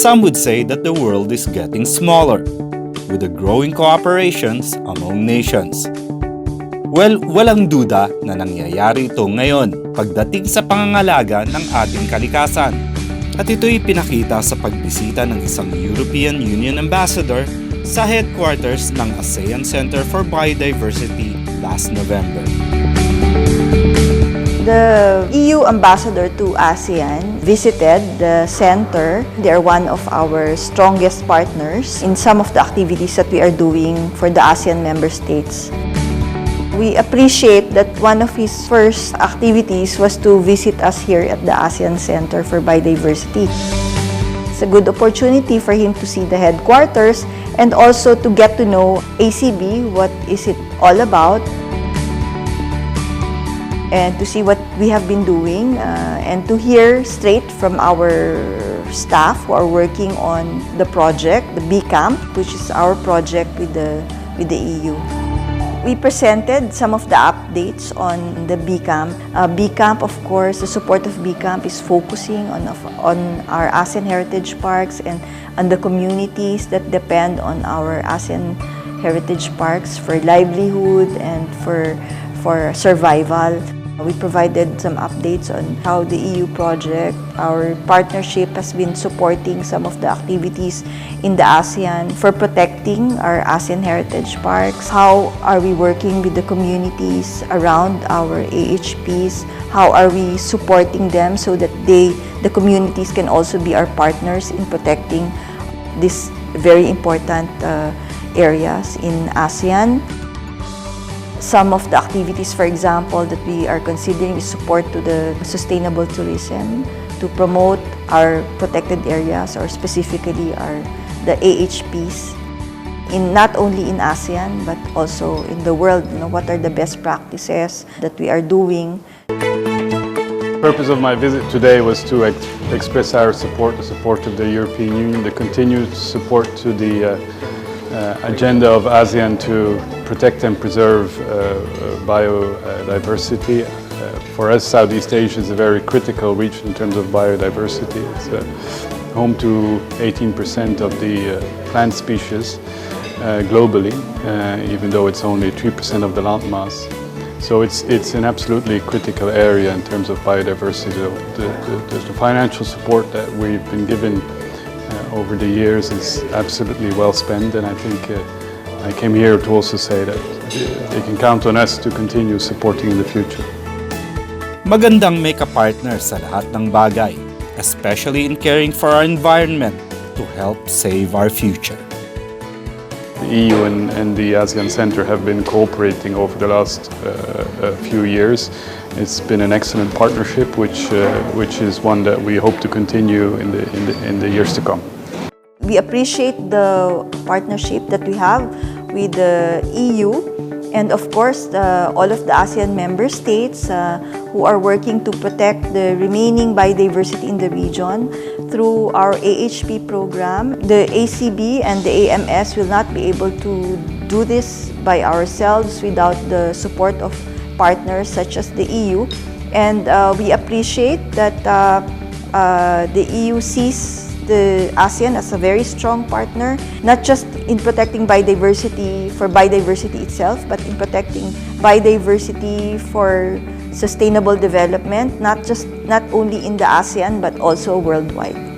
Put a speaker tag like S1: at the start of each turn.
S1: Some would say that the world is getting smaller, with the growing cooperations among nations. Well, walang duda na nangyayari ito ngayon pagdating sa pangangalaga ng ating kalikasan. At ito'y pinakita sa pagbisita ng isang European Union Ambassador sa headquarters ng ASEAN Centre for Biodiversity last November.
S2: The EU ambassador to ASEAN visited the center. They are one of our strongest partners in some of the activities that we are doing for the ASEAN member states. We appreciate that one of his first activities was to visit us here at the ASEAN Centre for Biodiversity. It's a good opportunity for him to see the headquarters and also to get to know ACB, what is it all about, and to see what we have been doing and to hear straight from our staff who are working on the project, the B Camp, which is our project with the EU. We presented some of the updates on the B Camp. B Camp, of course, the support of B Camp is focusing on our ASEAN heritage parks and on the communities that depend on our ASEAN heritage parks for livelihood and for survival. We provided some updates on how the EU project, our partnership, has been supporting some of the activities in the ASEAN for protecting our ASEAN heritage parks. How are we working with the communities around our AHPs? How are we supporting them so that the communities can also be our partners in protecting these very important areas in ASEAN? Some of the activities, for example, that we are considering is support to the sustainable tourism to promote our protected areas, or specifically the AHPs, not only in ASEAN but also in the world. What are the best practices that we are doing?
S3: The purpose of my visit today was to express our support, the support of the European Union, the continued support to the agenda of ASEAN to protect and preserve biodiversity. For us, Southeast Asia is a very critical region in terms of biodiversity. It's home to 18% of the plant species globally, even though it's only 3% of the landmass. So it's an absolutely critical area in terms of biodiversity. The financial support that we've been given over the years is absolutely well spent, and I think I came here to also say that they can count on us to continue supporting in the future.
S1: Magandang may kapartner sa lahat ng bagay, especially in caring for our environment to help save our future.
S3: The EU and the ASEAN Centre have been cooperating over the last few years. It's been an excellent partnership, which is one that we hope to continue in the years to come.
S2: We appreciate the partnership that we have with the EU and, of course, all of the ASEAN member states who are working to protect the remaining biodiversity in the region through our AHP program. The ACB and the AMS will not be able to do this by ourselves without the support of partners such as the EU. And we appreciate that the EU sees the ASEAN as a very strong partner, not just in protecting biodiversity for biodiversity itself, but in protecting biodiversity for sustainable development, not only in the ASEAN, but also worldwide.